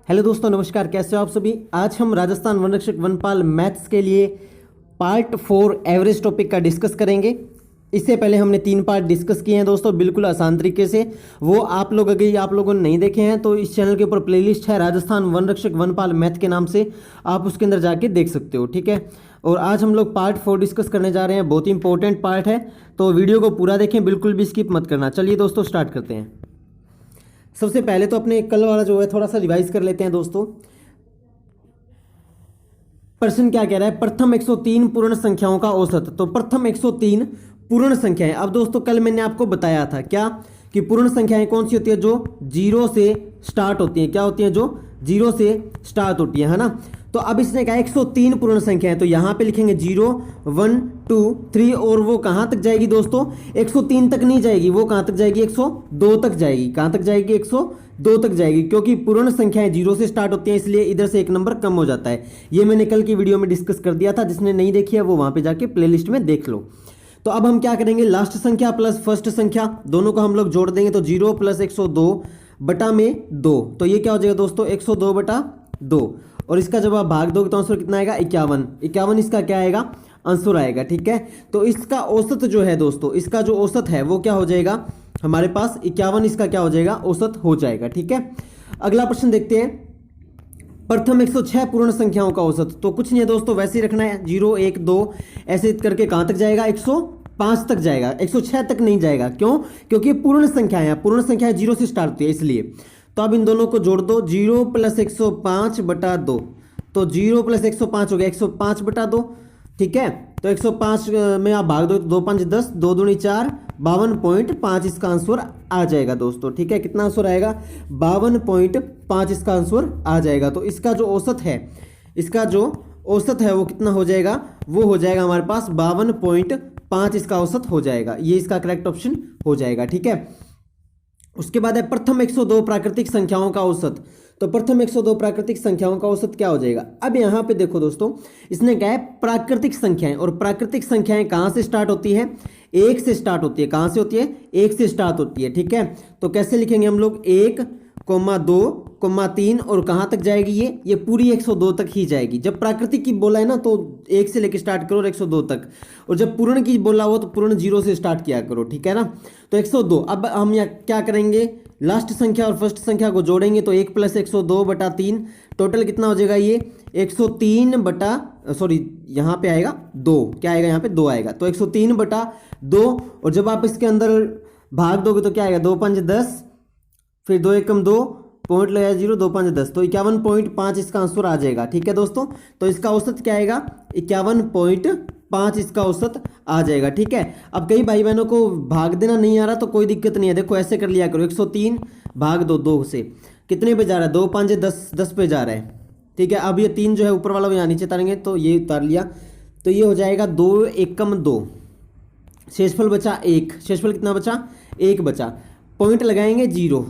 Hello दोस्तों, नमस्कार। कैसे हो आप सभी। आज हम राजस्थान वन रक्षक वनपाल मैथ्स के लिए पार्ट 4 एवरेज टॉपिक का डिस्कस करेंगे। इससे पहले हमने 3 पार्ट डिस्कस किए हैं दोस्तों, बिल्कुल आसान तरीके से। वो आप लोग अगर आप लोगों ने नहीं देखे हैं तो इस चैनल के ऊपर प्लेलिस्ट है राजस्थान वन रक्षक वनपाल मैथ के नाम से, आप उसके अंदर जाके देख सकते हो, ठीक है। और आज हम लोग पार्ट 4 डिस्कस करने जा रहे हैं। बहुत ही इंपॉर्टेंट पार्ट है, तो वीडियो को पूरा देखें, बिल्कुल भी स्किप मत करना। चलिए दोस्तों, स्टार्ट करते हैं। सबसे पहले तो अपने कल वाला जो है थोड़ा सा रिवाइज कर लेते हैं दोस्तों। प्रश्न क्या कह रहा है, प्रथम 103 पूर्ण संख्याओं का औसत। तो प्रथम 103 पूर्ण संख्याएं। अब दोस्तों कल मैंने आपको बताया था क्या कि पूर्ण संख्याएं कौन सी होती है, जो 0 से स्टार्ट होती हैं। क्या होती हैं, जो 0 से स्टार्ट होती है ना। तो अब इसने कहा 103 पूर्ण संख्याएं, तो यहां पे लिखेंगे 0 1 2 3 और वो कहां तक जाएगी दोस्तों, 103 तक नहीं जाएगी, वो कहां तक जाएगी, 102 तक जाएगी। कहां तक जाएगी, 102 तक जाएगी, क्योंकि पूर्ण संख्याएं 0 से स्टार्ट होती हैं, इसलिए इधर से एक नंबर कम हो जाता है। ये मैंने कल की वीडियो में डिस्कस कर दिया था, जिसने नहीं देखी है वो वहां पे जाके प्लेलिस्ट में देख लो। तो अब हम क्या करेंगे, लास्ट संख्या प्लस फर्स्ट संख्या दोनों को हम लोग जोड़ देंगे। तो 0 प्लस 102 बटा में 2, तो ये क्या हो जाएगा दोस्तों, 102 बटा 2। और इसका जब आप भाग दोगे तो आंसर कितना आएगा, 51। 51 इसका क्या आएगा, आंसर आएगा, ठीक है। तो इसका औसत जो है दोस्तों, इसका जो औसत है वो क्या हो जाएगा हमारे पास, 51 इसका क्या हो जाएगा, औसत हो जाएगा, ठीक है। अगला प्रश्न देखते हैं, प्रथम 106 पूर्ण संख्याओं का औसत। तो कुछ नहीं है दोस्तों, वैसे ही रखना है, 0 1 2 ऐसे करके कहां तक जाएगा, 105 तक जाएगा, 106 तक नहीं जाएगा। क्यों, क्योंकि पूर्ण संख्याएं हैं, पूर्ण संख्याएं 0 से स्टार्ट होती है इसलिए। तो अब इन दोनों को जोड़ दो, 0 प्लस 105 बटा 2। तो 0 प्लस 105 हो गया 105 बटा 2, ठीक है। तो 105 में आप भाग दो, 2 5 10, 2 दूनी 4, 52.5 इसका आंसर आ जाएगा दोस्तों, ठीक है। कितना आंसर आएगा, 52.5 इसका आंसर आ जाएगा। तो इसका जो औसत है, इसका जो औसत है वो कितना हो जाएगा, वो हो जाएगा हमारे पास 52.5 इसका औसत हो जाएगा। ये इसका करेक्ट ऑप्शन हो जाएगा, ठीक है। उसके बाद है प्रथम 102 प्राकृतिक संख्याओं का औसत। तो प्रथम 102 प्राकृतिक संख्याओं का औसत क्या हो जाएगा। अब यहां पे देखो दोस्तों, इसने कहा है प्राकृतिक संख्याएं, और प्राकृतिक संख्याएं कहां से स्टार्ट होती है, 1 से स्टार्ट होती है। कहां से होती है, 1 से स्टार्ट होती है, ठीक है। तो कैसे लिखेंगे हम लोग, 1 2 3 और कहां तक जाएगी, ये पूरी 102 तक ही जाएगी। जब प्राकृतिक की बोला है ना तो 1 से लेकर स्टार्ट करो 102 तक, और जब पूर्ण की बोला हो तो पूर्ण 0 से स्टार्ट किया करो, ठीक है ना। तो 102। अब हम यहाँ क्या करेंगे, लास्ट संख्या और फर्स्ट संख्या को जोड़ेंगे। तो 1 प्लस 102 बटा 3, टोटल कितना हो जाएगा, ये 103 बटा, सॉरी यहाँ पे आएगा 2, क्या आएगा यहाँ पे 2 आएगा। तो 103 बटा 2, और जब आप इसके अंदर भाग दोगे तो क्या आएगा, 2 5 10, फिर 2 1 2, पॉइंट लगाया 0, 2 5 10, तो 51.5 इसका आंसर आ जाएगा, ठीक है दोस्तों। तो इसका औसत क्या आएगा, 51.5 इसका औसत आ जाएगा, ठीक है। अब कई भाई बहनों को भाग देना नहीं आ रहा तो कोई दिक्कत नहीं है, देखो ऐसे कर लिया करो, 103 भाग 2 से कितने पे जा रहा है, 2 5 10 10 पे जा रहा है, ठीक है। अब ये 3 जो है ऊपर वाला वो यहाँ नीचे उतारेंगे, तो ये उतार लिया, तो ये हो जाएगा 2 1 2, शेषफल बचा 1, शेषफल कितना बचा, 1 बचा, पॉइंट लगाएंगे 0,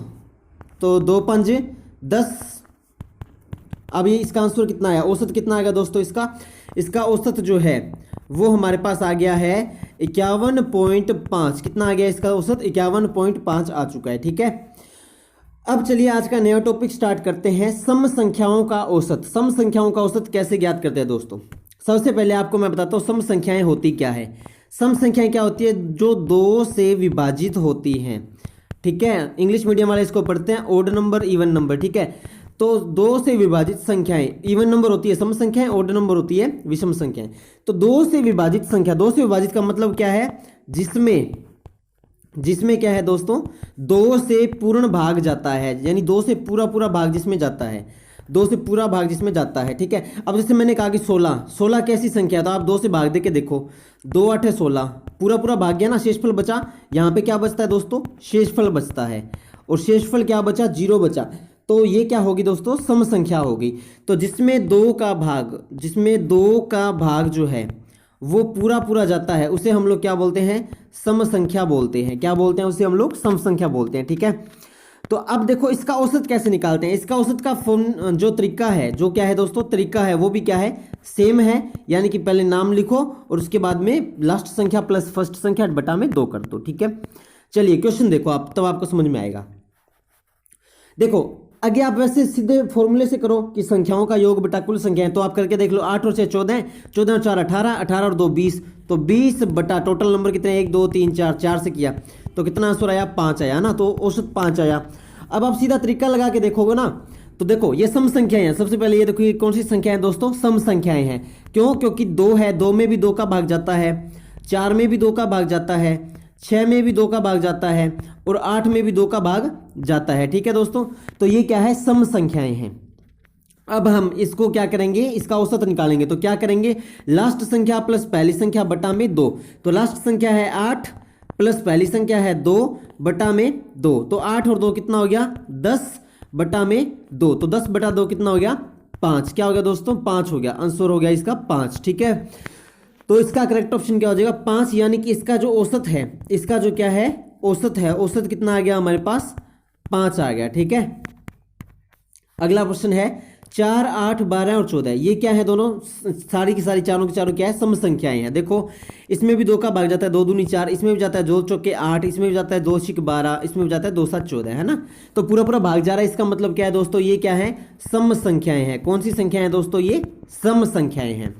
तो 2 5 10। अब ये इसका आंसर कितना आया, औसत कितना आएगा दोस्तों, इसका औसत जो है वो हमारे पास आ गया है 51.5। कितना आ गया इसका औसत, 51.5 आ चुका है, ठीक है। अब चलिए आज का नया टॉपिक स्टार्ट करते हैं, सम संख्याओं का औसत। सम संख्याओं का औसत कैसे ज्ञात करते हैं दोस्तों। सबसे पहले आपको मैं बताता हूँ सम संख्याएं होती क्या है। सम संख्याएं क्या होती है, जो 2 से विभाजित होती हैं, ठीक है। इंग्लिश मीडियम वाले इसको पढ़ते हैं ओड नंबर इवन नंबर, ठीक है। तो 2 से विभाजित संख्याएं, इवन नंबर होती है सम संख्याएं, ओड नंबर होती है विषम संख्याएं। तो 2 से विभाजित संख्या, 2 से विभाजित का मतलब क्या है, जिसमें क्या है दोस्तों, 2 से पूर्ण भाग जाता है, यानी 2 से पूरा भाग जिसमें जाता है, 2 से पूरा भाग जिसमें जाता है, ठीक है। अब जैसे मैंने कहा कि 16 कैसी संख्या है, तो आप 2 से भाग दे के देखो, 2 8 16, पूरा भाग गया ना, शेषफल बचा। यहाँ पे क्या बचता है दोस्तों, शेषफल बचता है, और शेषफल क्या बचा, 0 बचा। तो ये क्या होगी दोस्तों, सम संख्या होगी। तो जिसमें 2 का भाग जो है वो पूरा जाता है, उसे हम लोग क्या बोलते हैं, सम संख्या बोलते हैं। क्या बोलते हैं उसे हम लोग, सम संख्या बोलते हैं, ठीक है। तो अब देखो इसका औसत कैसे निकालते हैं। इसका औसत का जो तरीका है, जो क्या है दोस्तों, तरीका है वो भी क्या है, सेम है। यानी कि पहले नाम लिखो और उसके बाद में लास्ट संख्या प्लस फर्स्ट संख्या बटा में 2 कर दो, ठीक है। चलिए क्वेश्चन देखो आप, तब आपको समझ में आएगा। देखो आगे आप वैसे सीधे फॉर्मूले से करो कि संख्याओं का योग बटा कुल संख्याएं, तो आप करके देख लो 8 और 6 14, 14 और 4 18, 18 और 2 20, तो 20 बटा टोटल नंबर कितने 1 2 3 4, 4 से किया तो कितना आंसर आया 5 आया ना, तो औसत 5 आया। अब आप सीधा तरीका लगा के देखोगे ना, तो देखो ये सम संख्याएं हैं। सबसे पहले ये देखो ये कौन सी संख्या है दोस्तों, सम संख्याएं हैं। क्यों? क्योंकि 2 है, 2 में भी 2 का भाग जाता है, 4 में भी 2 का भाग जाता है, 6 में भी 2 का भाग जाता है और 8 में भी 2 का भाग जाता है। ठीक है दोस्तों, तो ये क्या है, सम संख्याएं हैं। अब हम इसको क्या करेंगे, इसका औसत निकालेंगे। तो क्या करेंगे, लास्ट संख्या प्लस पहली संख्या बटा में 2। तो लास्ट संख्या है 8 प्लस पहली संख्या है 2 बटा में 2, तो 8 और 2 कितना हो गया 10 बटा में 2, तो 10 बटा 2 कितना हो गया 5। क्या हो गया दोस्तों 5 हो गया, आंसर हो गया इसका 5। ठीक है, तो इसका करेक्ट ऑप्शन क्या हो जाएगा 5, यानी कि इसका जो औसत है, इसका जो क्या है औसत है, औसत कितना आ गया हमारे पास 5 आ गया। ठीक है, अगला क्वेश्चन है 4 8 12 और 14, ये क्या है दोनों सारी की सारी चारों की चारों क्या है सम संख्याएं हैं। देखो इसमें भी 2 का भाग जाता है, 2 दूनी 4, इसमें भी जाता है 2 चौके 8, इसमें भी जाता है 2 छिक 12, इसमें भी जाता है 2 7 14, है ना। तो पूरा पूरा भाग जा रहा है, इसका मतलब क्या है दोस्तों, ये क्या है सम संख्याएं हैं। कौन सी संख्याएं हैं दोस्तों, ये सम संख्याएं हैं।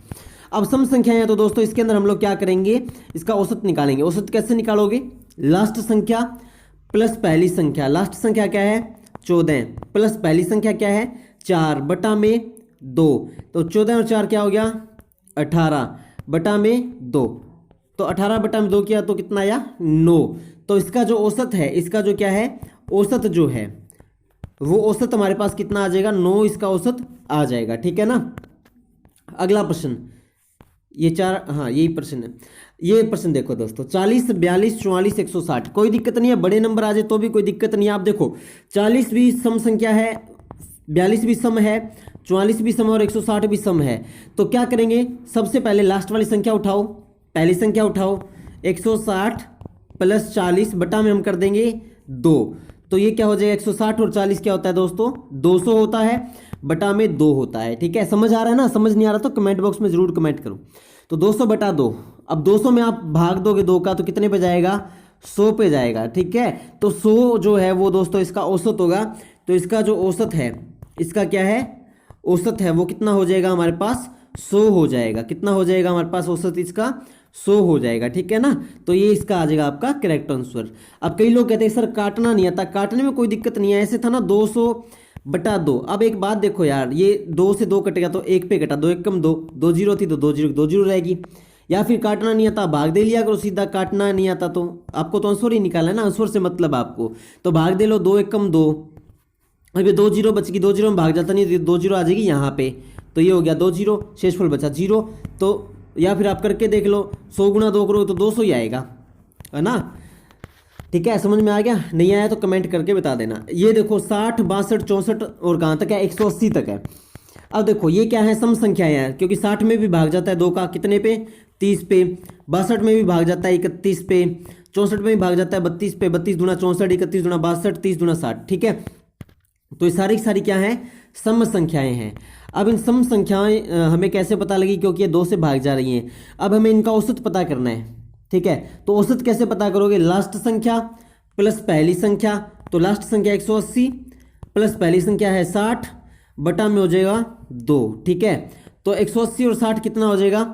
अब सम संख्याएं हैं तो दोस्तों इसके अंदर हम लोग क्या करेंगे, इसका औसत निकालेंगे। औसत कैसे निकालोगे, लास्ट संख्या प्लस पहली संख्या, लास्ट संख्या क्या है 14 प्लस पहली संख्या क्या है 4 बटा में 2, तो 14 और 4 क्या हो गया 18 बटा में 2, तो 18 बटा में 2 किया तो कितना आया 9। तो इसका जो औसत है, इसका जो क्या है औसत जो है वो औसत हमारे पास कितना आ जाएगा 9, इसका औसत आ जाएगा। ठीक है ना। अगला प्रश्न, ये 4, हाँ यही प्रश्न है। ये प्रश्न देखो दोस्तों 40 42 44 160, कोई दिक्कत नहीं है, बड़े नंबर आ जाए तो भी कोई दिक्कत नहीं है। आप देखो 40 भी सम संख्या है, 42 भी सम है, 44 भी सम है और 160 भी सम है। तो क्या करेंगे, सबसे पहले लास्ट वाली संख्या उठाओ, पहली संख्या उठाओ, 160 प्लस 40 बटा में हम कर देंगे 2, तो ये क्या हो जाएगा 160 और 40 क्या होता है दोस्तों 200 होता है, बटा में 2 होता है। ठीक है, समझ आ रहा है ना, समझ नहीं आ रहा तो कमेंट बॉक्स में जरूर कमेंट करो। तो 200 बटा 2, अब 200 में आप भाग दोगे 2 का तो कितने पे जाएगा 100 पे जाएगा। ठीक है, तो 100 जो है वो दोस्तों इसका औसत होगा। तो इसका जो औसत है, इसका क्या है औसत है वो कितना हो जाएगा हमारे पास 100 हो जाएगा। कितना हो जाएगा हमारे पास औसत इसका 100 हो जाएगा। ठीक है ना, तो ये इसका आ जाएगा आपका करेक्ट आंसर। अब कई लोग कहते हैं सर काटना नहीं आता, काटने में कोई दिक्कत नहीं है, ऐसे था ना 200 बटा 2। अब एक बात देखो यार, ये 2 से 2 कटेगा तो 1 पे कटा, 2 1 कम 2, 2 जीरो थी तो 2 जीरो 2 जीरो रहेगी। या फिर काटना नहीं आता भाग दे लिया करो सीधा, काटना नहीं आता तो आपको तो आंसर ही निकालना है ना, आंसर से मतलब आपको तो भाग दे लो, 2 1 कम 2, अभी 2 जीरो बच गई, 2 जीरो में भाग जाता नहीं, 2 जीरो आ जाएगी यहाँ पे, तो ये हो गया 2 जीरो, शेषफल बचा 0। तो या फिर आप करके देख लो 100 गुना 2 करो तो 200 ही आएगा, है ना। ठीक है, समझ में आ गया, नहीं आया तो कमेंट करके बता देना। ये देखो 60 62 64 और कहाँ तक है 180 तक है। अब देखो ये क्या है सम संख्याएं हैं, क्योंकि 60 में भी भाग जाता है 2 का कितने पे 30 पे, 62 में भी भाग जाता है 31 पे, 64 में भी भाग जाता है 32 पे, 32 दूना 64, 31 दूना 62, 30 दूना 60। ठीक है, तो ये सारी की सारी क्या है सम संख्याएं हैं। अब इन सम संख्याएं हमें कैसे पता लगी, क्योंकि ये 2 से भाग जा रही हैं। अब हमें इनका औसत पता करना है। ठीक है, तो औसत कैसे पता करोगे, लास्ट संख्या प्लस पहली संख्या, तो लास्ट संख्या 180 प्लस पहली संख्या है 60 बटा में हो जाएगा 2। ठीक है, तो 180 और 60 कितना हो जाएगा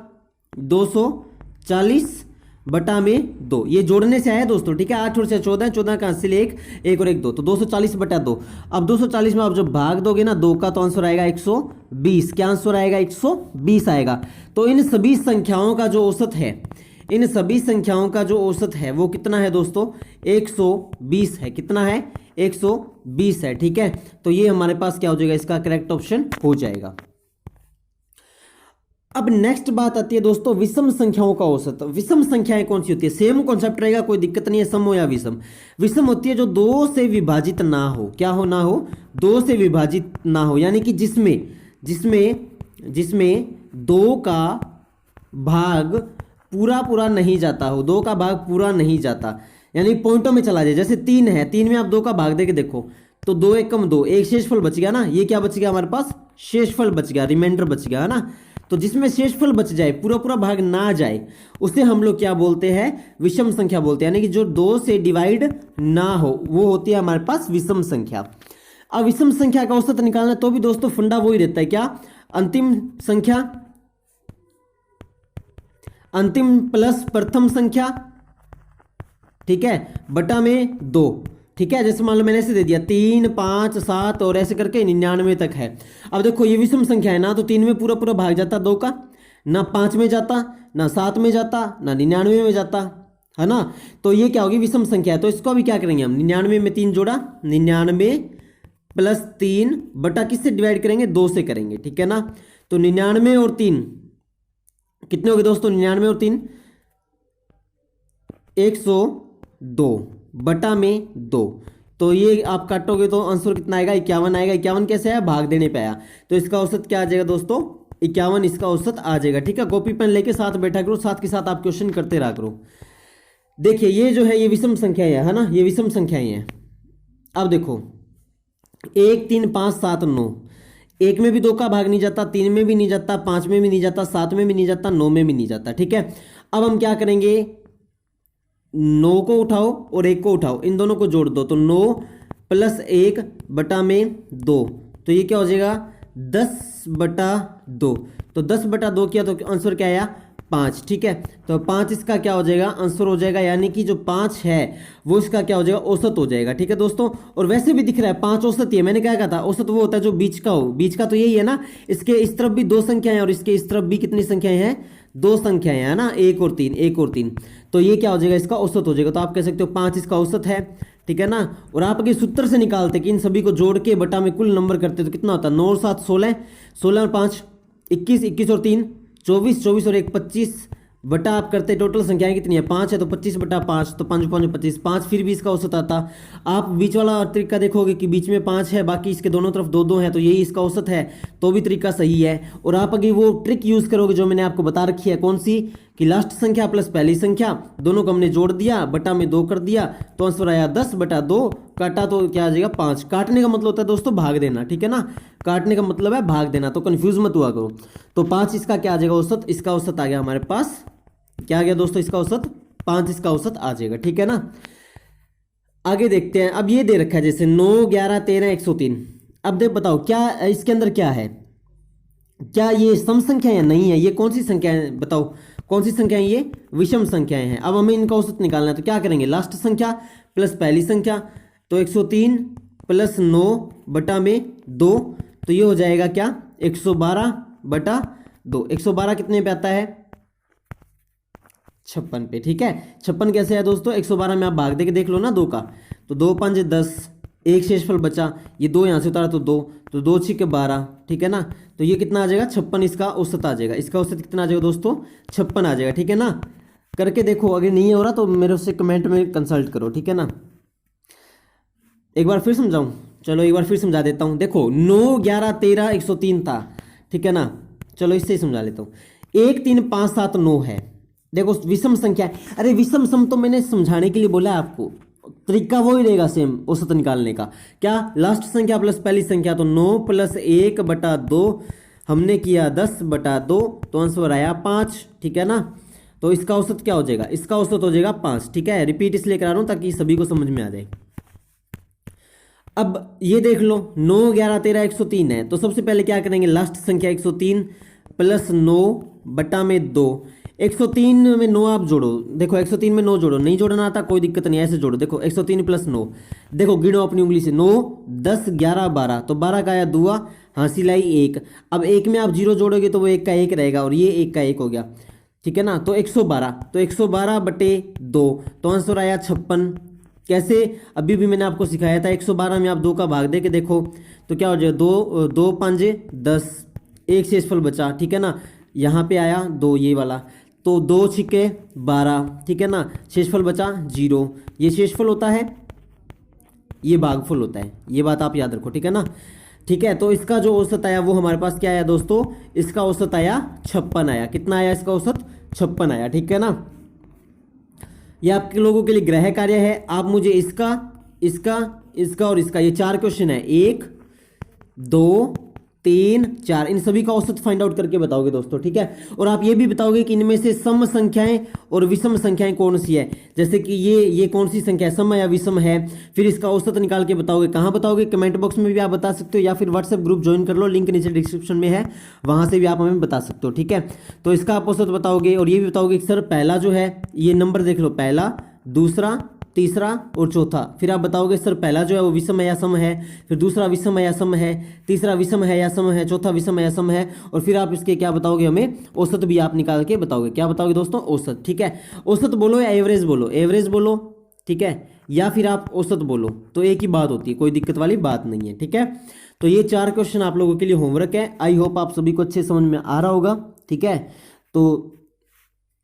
240 बटा में 2, ये जोड़ने से आया दोस्तों। ठीक है, 8 और 6 14, 14 का हासिल 1, 1 और 1 2, तो 240 बटा 2। अब 240 में आप जब भाग दोगे ना 2 का तो आंसर आएगा 120। क्या आंसर आएगा 120 आएगा। तो इन सभी संख्याओं का जो औसत है, इन सभी संख्याओं का जो औसत है वो कितना है दोस्तों 120 है। कितना है 120 है। ठीक है, तो ये हमारे पास क्या हो जाएगा, इसका करेक्ट ऑप्शन हो जाएगा। अब नेक्स्ट बात आती है दोस्तों विषम संख्याओं का औसत। विषम संख्याएं कौन सी होती है, सेम कॉन्सेप्ट रहेगा, कोई दिक्कत नहीं है, सम हो या विषम। विषम होती है जो 2 से विभाजित ना हो, क्या हो ना हो 2 से विभाजित ना हो, यानी कि जिसमें 2 का भाग पूरा नहीं जाता हो, 2 का भाग पूरा नहीं जाता, यानी पॉइंटों में चला जाए। जैसे 3 है, 3 में आप 2 का भाग देके देखो तो 2 1 कम 2, एक शेषफल बच गया ना, ये क्या बच गया हमारे पास शेषफल बच गया, रिमाइंडर बच गया, है ना। तो जिसमें शेषफल बच जाए, पूरा भाग ना जाए, उसे हम लोग क्या बोलते हैं विषम संख्या बोलते हैं, यानी कि जो 2 से डिवाइड ना हो वो होती है हमारे पास विषम संख्या। अब विषम संख्या का औसत निकालना है तो भी दोस्तों फंडा वही रहता है, क्या, अंतिम संख्या, अंतिम प्लस प्रथम संख्या, ठीक है, बटा में 2, ठीक है। जैसे मान लो मैंने ऐसे दे दिया 3, 5, 7 और ऐसे करके 99 तक है। अब देखो ये विषम संख्या है ना, तो 3 में पूरा पूरा भाग जाता 2 का, ना 5 में जाता, ना 7 में जाता, ना 99 में जाता, है ना। तो ये क्या होगी, विषम संख्या है। तो इसको भी क्या करेंगे हम, 99 में 3 जोड़ा, 99 प्लस 3 बटा किससे डिवाइड करेंगे, 2 से करेंगे, ठीक है ना। तो 99 और 3 कितने हो गए दोस्तों, 99 और 3 102 बटा में 2। तो ये आप काटोगे तो आंसर कितना आएगा, 51 आएगा। 51 कैसे आया, भाग देने पे आया। तो इसका औसत क्या आ जाएगा दोस्तों, 51 इसका औसत आ जाएगा, ठीक है। कॉपी पेन लेके साथ बैठा करो, साथ के साथ आप क्वेश्चन करते रहा करो। देखिए ये जो है ये विषम संख्या है ना, ये विषम संख्याएं हैं। अब देखो 1, 3, 5, 7, 9, 1 में भी 2 का भाग नहीं जाता, 3 में भी नहीं जाता, 5 में भी नहीं जाता, 7 में भी नहीं जाता, 9 में भी नहीं जाता, ठीक है। अब हम क्या करेंगे, 9 को उठाओ और 1 को उठाओ, इन दोनों को जोड़ दो, तो 9 प्लस 1 बटा में 2, तो ये क्या हो जाएगा 10 बटा 2। तो 10 बटा 2 किया तो आंसर क्या आया, 5, ठीक है। तो 5 इसका क्या हो जाएगा, आंसर हो जाएगा, यानी कि जो 5 है वो इसका क्या हो जाएगा, औसत हो जाएगा, ठीक है दोस्तों। और वैसे भी दिख रहा है 5 औसत ही है, मैंने क्या कहा था, औसत वो होता है जो बीच का हो, बीच का तो यही है ना। इसके इस तरफ भी 2 संख्याएं हैं और इसके इस तरफ भी कितनी संख्याएं हैं, 2 संख्याएं है ना, 1 और 3, 1 और 3। तो ये क्या हो जाएगा, इसका औसत हो जाएगा। तो आप कह सकते हो 5 इसका औसत है, ठीक है ना। और आप अगर सूत्र से निकालते कि इन सभी को जोड़ के बटा में कुल नंबर करते तो कितना होता है, 9 और 7 16, 16 और 5 21, 21 और 3 24, 24 और 1 25 बटा आप करते टोटल संख्याएं कितनी है, 5 है, तो 25 बटा 5, तो 5 5 25, 5 फिर भी इसका औसत आता। आप बीच वाला तरीका देखोगे कि बीच में 5 है, बाकी इसके दोनों तरफ 2 2 है, तो यही इसका औसत है, तो भी तरीका सही है। और आप अगर वो ट्रिक यूज करोगे जो मैंने आपको बता रखी है, कौन सी, कि लास्ट संख्या प्लस पहली संख्या दोनों को हमने जोड़ दिया, बटा में 2 कर दिया, तो आंसर आया 10 बटा 2, काटा तो क्या आ जाएगा 5। काटने का मतलब होता है दोस्तों भाग देना, ठीक है ना, काटने का मतलब है भाग देना, तो कंफ्यूज मत हुआ करो। तो 5 इसका क्या आ जाएगा औसत, इसका औसत आ गया हमारे पास, क्या आ गया दोस्तों, इसका औसत 5 इसका औसत आ जाएगा, ठीक है ना। आगे देखते हैं, अब ये दे रखा है जैसे 9, 11, 13, 103। अब देख बताओ क्या इसके अंदर क्या है, क्या ये सम संख्या है, नहीं है, ये कौन सी संख्या है बताओ, कौन सी संख्या है, ये विषम संख्याएं हैं। अब हमें इनका औसत निकालना है, तो क्या करेंगे, लास्ट संख्या प्लस पहली संख्या, तो 103 प्लस 9 बटा में 2, तो ये हो जाएगा क्या 112 बटा 2। 112 कितने पे आता है, 56 पे, ठीक है। 56 कैसे है दोस्तों, 112 में आप भाग दे के देख लो ना 2 का, तो 2 5 10, एक शेषफल बचा, ये 2 यहाँ से उतारा तो 2, तो 2 6 12, ठीक है ना। तो ये कितना आ जाएगा 56 इसका औसत आ जाएगा। इसका औसत कितना आ जाएगा दोस्तों, 56 आ जाएगा, ठीक है ना। करके देखो, अगर नहीं हो रहा तो मेरे से कमेंट में कंसल्ट करो, ठीक है ना। एक बार फिर समझाऊं, चलो एक बार फिर समझा देता हूं। देखो 9, 11, 13, 103 था, ठीक है ना। चलो इससे ही समझा लेता हूँ। 1, 3, 5, 7, 9 है, देखो विषम संख्या है। अरे विषम सम तो मैंने समझाने के लिए बोला है आपको, तरीका वही रहेगा सेम औसत निकालने का। क्या, लास्ट संख्या प्लस पहली संख्या, तो 9 प्लस 1 बटा 2 हमने किया 10 बटा 2, तो आंसर आया 5, ठीक है ना। तो इसका औसत क्या हो जाएगा, इसका औसत हो जाएगा 5, ठीक है। रिपीट इसलिए करा रहा हूं ताकि सभी को समझ में आ जाए। अब ये देख लो 9, 11, 13, 103 है, तो सबसे पहले क्या करेंगे, लास्ट संख्या 103 प्लस 9 बटा में 2। 103 में 9 आप जोड़ो, देखो 103 में 9 जोड़ो, नहीं जोड़ना आता कोई दिक्कत नहीं, ऐसे जोड़ो। देखो 103 प्लस 9, देखो गिनो अपनी उंगली से, 9 10 11 12, तो 12 का आया दुआ, हासिल लाई 1। अब 1 में आप 0 जोड़ोगे तो वो 1 का 1 रहेगा, और ये 1 का 1 हो गया, ठीक है ना। तो 112, तो 112 बटे 2, तो आंसर आया 56। कैसे, अभी भी मैंने आपको सिखाया था, 112 में आप 2 का भाग दे के देखो तो क्या हो जाएगा, 2 5 10, एक शेषफल बचा, ठीक है ना। यहाँ पे आया 2 ये वाला, तो 2 6 12, ठीक है ना। शेषफल बचा 0, ये शेषफल होता है, ये भागफल होता है, ये बात आप याद रखो, ठीक है ना। ठीक है, तो इसका जो औसत आया वो हमारे पास क्या आया दोस्तों, इसका औसत आया 56 आया। कितना आया इसका औसत, 56 आया, ठीक है ना। ये आपके लोगों के लिए गृह कार्य है, आप मुझे इसका, इसका, इसका और इसका, ये 4 क्वेश्चन है, 1 2 3, 4 इन सभी का औसत फाइंड आउट करके बताओगे दोस्तों, ठीक है। और आप ये भी बताओगे कि इनमें से सम संख्याएं और विषम संख्याएं कौन सी है, जैसे कि ये कौन सी संख्या है, सम या विषम है, फिर इसका औसत निकाल के बताओगे। कहाँ बताओगे? कमेंट बॉक्स में भी आप बता सकते हो, या फिर व्हाट्सएप ग्रुप ज्वाइन कर लो, लिंक नीचे डिस्क्रिप्शन में है, वहां से भी आप हमें बता सकते हो, ठीक है। तो इसका आप औसत बताओगे और ये भी बताओगे कि सर पहला जो है ये नंबर देख लो, पहला, दूसरा, तीसरा और चौथा। फिर आप बताओगे सर पहला जो है वो विषम है या सम है, फिर दूसरा विषम है या सम है, तीसरा विषम है या सम है, चौथा विषम है या सम है, और फिर आप इसके क्या बताओगे, हमें औसत भी आप निकाल के बताओगे। क्या बताओगे दोस्तों? औसत, ठीक है। औसत बोलो या एवरेज बोलो, एवरेज बोलो, ठीक है, या फिर आप औसत बोलो, तो एक ही बात होती है, कोई दिक्कत वाली बात नहीं है, ठीक है। तो ये 4 क्वेश्चन आप लोगों के लिए होमवर्क है। आई होप आप सभी को अच्छे समझ में आ रहा होगा, ठीक है। तो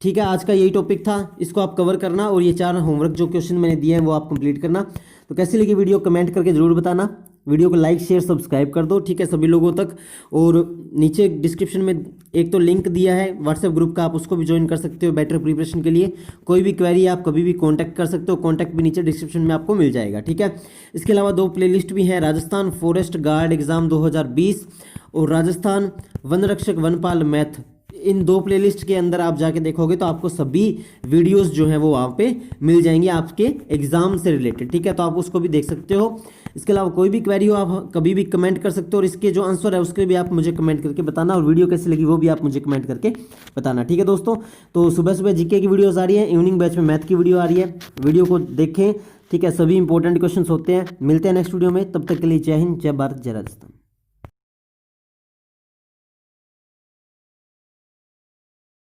ठीक है, आज का यही टॉपिक था, इसको आप कवर करना और ये 4 होमवर्क जो क्वेश्चन मैंने दिए हैं वो आप कंप्लीट करना। तो कैसी लगी वीडियो कमेंट करके जरूर बताना, वीडियो को लाइक शेयर सब्सक्राइब कर दो, ठीक है, सभी लोगों तक। और नीचे डिस्क्रिप्शन में एक तो लिंक दिया है व्हाट्सएप ग्रुप का, आप उसको भी ज्वाइन कर सकते हो बेटर प्रिपरेशन के लिए। कोई भी क्वेरी आप कभी भी कॉन्टैक्ट कर सकते हो, कॉन्टैक्ट भी नीचे डिस्क्रिप्शन में आपको मिल जाएगा, ठीक है। इसके अलावा 2 प्लेलिस्ट भी हैं, राजस्थान फॉरेस्ट गार्ड एग्जाम 2020 और राजस्थान वन रक्षक वनपाल मैथ। इन 2 प्लेलिस्ट के अंदर आप जाके देखोगे तो आपको सभी वीडियोस जो हैं वो वहाँ पे मिल जाएंगे आपके एग्जाम से रिलेटेड, ठीक है। तो आप उसको भी देख सकते हो। इसके अलावा कोई भी क्वेरी हो आप कभी भी कमेंट कर सकते हो, और इसके जो आंसर है उसके भी आप मुझे कमेंट करके बताना, और वीडियो कैसी लगी वो भी आप मुझे कमेंट करके बताना, ठीक है दोस्तों। तो सुबह सुबह जीके की वीडियोज़ आ रही है, इवनिंग बैच में मैथ की वीडियो आ रही है, वीडियो को देखें, ठीक है। सभी इंपॉर्टेंट क्वेश्चन होते हैं। मिलते हैं नेक्स्ट वीडियो में, तब तक के लिए जय हिंद, जय भारत, जय राजस्थान।